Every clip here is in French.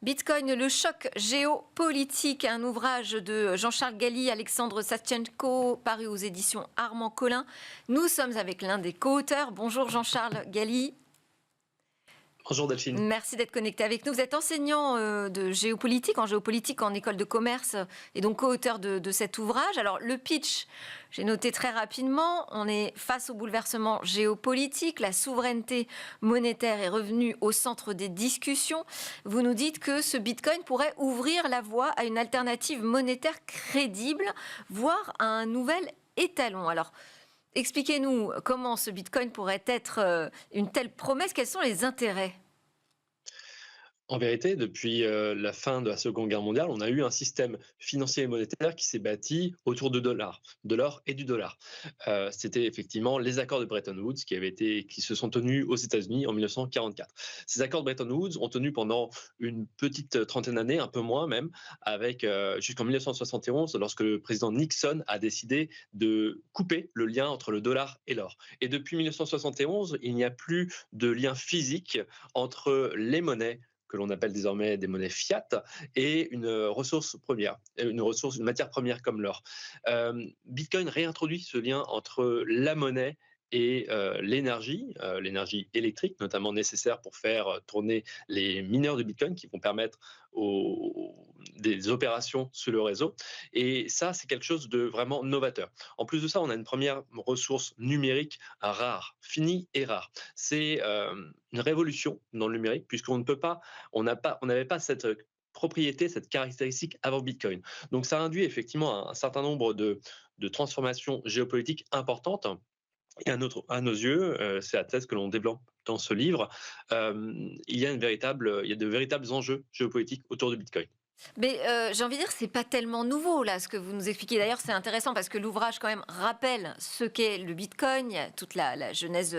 Bitcoin, le choc géopolitique, un ouvrage de Jean-Charles Galy, Alexandre Savchenko, paru aux éditions Armand Collin. Nous sommes avec l'un des co-auteurs. Bonjour Jean-Charles Galy. Bonjour Delphine. Merci d'être connecté avec nous. Vous êtes enseignant de géopolitique en école de commerce et donc co-auteur de cet ouvrage. Alors le pitch, j'ai noté très rapidement, on est face au bouleversement géopolitique, la souveraineté monétaire est revenue au centre des discussions. Vous nous dites que ce Bitcoin pourrait ouvrir la voie à une alternative monétaire crédible, voire à un nouvel étalon. Alors, expliquez-nous comment ce Bitcoin pourrait être une telle promesse. Quels sont les intérêts ? En vérité, depuis la fin de la Seconde Guerre mondiale, on a eu un système financier et monétaire qui s'est bâti autour de l'or et du dollar. C'était effectivement les accords de Bretton Woods qui se sont tenus aux États-Unis en 1944. Ces accords de Bretton Woods ont tenu pendant une petite trentaine d'années, un peu moins même, avec jusqu'en 1971, lorsque le président Nixon a décidé de couper le lien entre le dollar et l'or. Et depuis 1971, il n'y a plus de lien physique entre les monnaies que l'on appelle désormais des monnaies fiat, et une ressource première, une matière première comme l'or. Bitcoin réintroduit ce lien entre la monnaie et l'énergie électrique, notamment nécessaire pour faire tourner les mineurs de Bitcoin qui vont permettre des opérations sur le réseau. Et ça, c'est quelque chose de vraiment novateur. En plus de ça, on a une première ressource numérique rare, finie et rare. C'est une révolution dans le numérique, puisqu'on ne peut pas, on n'avait pas cette propriété, cette caractéristique avant Bitcoin. Donc ça induit effectivement un certain nombre de transformations géopolitiques importantes. Et à nos yeux, c'est la thèse que l'on développe dans ce livre, il y a de véritables enjeux géopolitiques autour de Bitcoin. Mais j'ai envie de dire, c'est pas tellement nouveau là ce que vous nous expliquez. D'ailleurs, c'est intéressant parce que l'ouvrage quand même rappelle ce qu'est le Bitcoin, il y a toute la genèse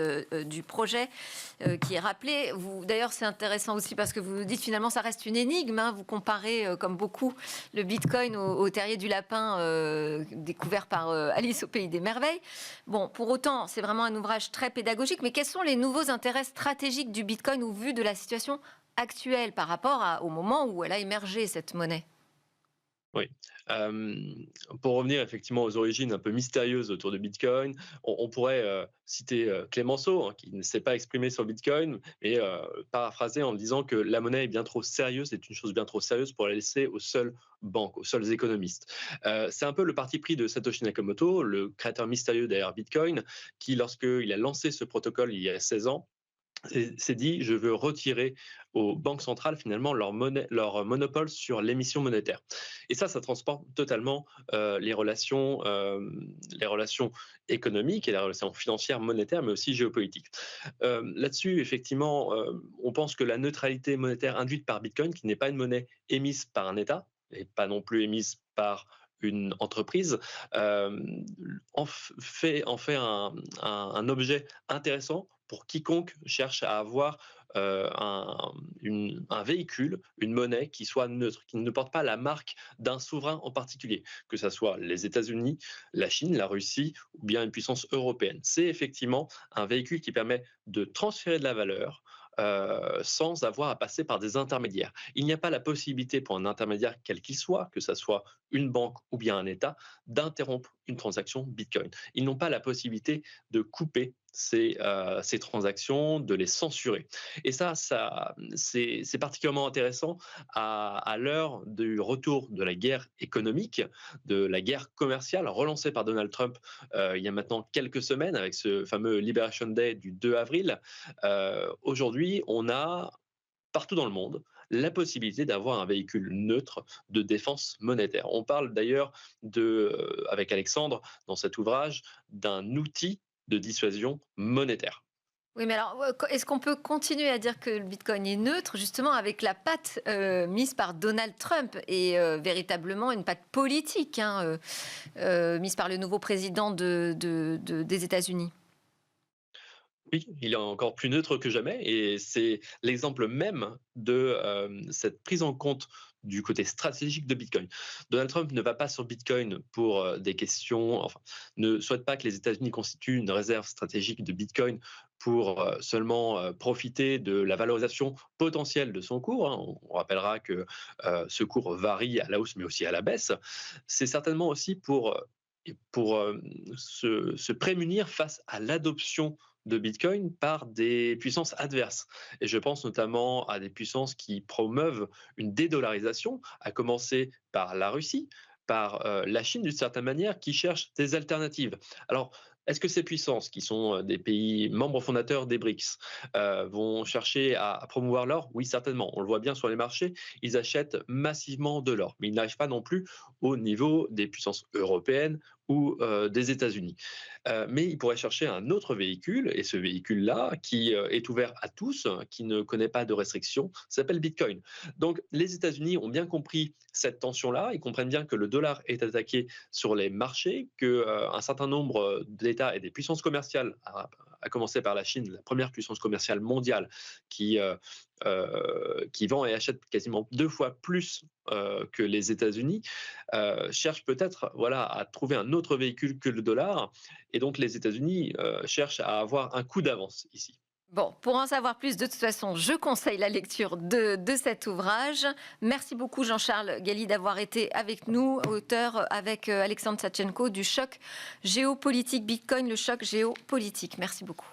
du projet qui est rappelée. D'ailleurs, c'est intéressant aussi parce que vous nous dites finalement ça reste une énigme. Hein. Vous comparez comme beaucoup le Bitcoin au terrier du lapin découvert par Alice au pays des merveilles. Bon, pour autant, c'est vraiment un ouvrage très pédagogique. Mais quels sont les nouveaux intérêts stratégiques du Bitcoin au vu de la situation actuelle par rapport au moment où elle a émergé, cette monnaie? Oui. Pour revenir effectivement aux origines un peu mystérieuses autour de Bitcoin, on pourrait citer Clémenceau, hein, qui ne s'est pas exprimé sur Bitcoin, mais paraphraser en disant que la monnaie est bien trop sérieuse, c'est une chose bien trop sérieuse pour la laisser aux seules banques, aux seuls économistes. C'est un peu le parti pris de Satoshi Nakamoto, le créateur mystérieux derrière Bitcoin, qui, lorsqu'il a lancé ce protocole il y a 16 ans, s'est dit je veux retirer aux banques centrales finalement leur monopole sur l'émission monétaire. Et ça transforme totalement les relations économiques et les relations financières, monétaires, mais aussi géopolitiques. Là-dessus, effectivement, on pense que la neutralité monétaire induite par Bitcoin, qui n'est pas une monnaie émise par un État et pas non plus émise par une entreprise, en fait un objet intéressant pour quiconque cherche à avoir un véhicule, une monnaie qui soit neutre, qui ne porte pas la marque d'un souverain en particulier, que ce soit les États-Unis, la Chine, la Russie ou bien une puissance européenne. C'est effectivement un véhicule qui permet de transférer de la valeur sans avoir à passer par des intermédiaires. Il n'y a pas la possibilité pour un intermédiaire, quel qu'il soit, que ce soit une banque ou bien un État, d'interrompre une transaction Bitcoin. Ils n'ont pas la possibilité de couper ces transactions, de les censurer. Et ça c'est particulièrement intéressant à l'heure du retour de la guerre économique, de la guerre commerciale relancée par Donald Trump il y a maintenant quelques semaines avec ce fameux Liberation Day du 2 avril. Aujourd'hui, on a partout dans le monde la possibilité d'avoir un véhicule neutre de défense monétaire. On parle d'ailleurs avec Alexandre dans cet ouvrage d'un outil de dissuasion monétaire. Oui, mais alors, est-ce qu'on peut continuer à dire que le Bitcoin est neutre, justement, avec la patte mise par Donald Trump et véritablement une patte politique hein, mise par le nouveau président des États-Unis? Oui, il est encore plus neutre que jamais et c'est l'exemple même de cette prise en compte du côté stratégique de Bitcoin. Donald Trump ne va pas sur Bitcoin pour des questions, enfin, ne souhaite pas que les États-Unis constituent une réserve stratégique de Bitcoin pour seulement profiter de la valorisation potentielle de son cours, hein. On rappellera que ce cours varie à la hausse mais aussi à la baisse. C'est certainement aussi pour se prémunir face à l'adoption de Bitcoin par des puissances adverses. Et je pense notamment à des puissances qui promeuvent une dédollarisation, à commencer par la Russie, par la Chine d'une certaine manière, qui cherchent des alternatives. Alors, est-ce que ces puissances, qui sont des pays membres fondateurs des BRICS, vont chercher à promouvoir l'or? Oui, certainement. On le voit bien sur les marchés, ils achètent massivement de l'or. Mais ils n'arrivent pas non plus au niveau des puissances européennes ou des États-Unis. Mais ils pourraient chercher un autre véhicule, et ce véhicule-là, qui est ouvert à tous, qui ne connaît pas de restrictions, s'appelle Bitcoin. Donc les États-Unis ont bien compris cette tension-là, ils comprennent bien que le dollar est attaqué sur les marchés, qu'un certain nombre d'États et des puissances commerciales, à commencer par la Chine, la première puissance commerciale mondiale, qui vend et achète quasiment 2 fois plus que les États-Unis, cherchent peut-être voilà, à trouver un autre véhicule que le dollar. Et donc les États-Unis cherchent à avoir un coup d'avance ici. Bon, pour en savoir plus, de toute façon, je conseille la lecture de cet ouvrage. Merci beaucoup Jean-Charles Galy d'avoir été avec nous, auteur avec Alexandre Satchenko du choc géopolitique Bitcoin, le choc géopolitique. Merci beaucoup.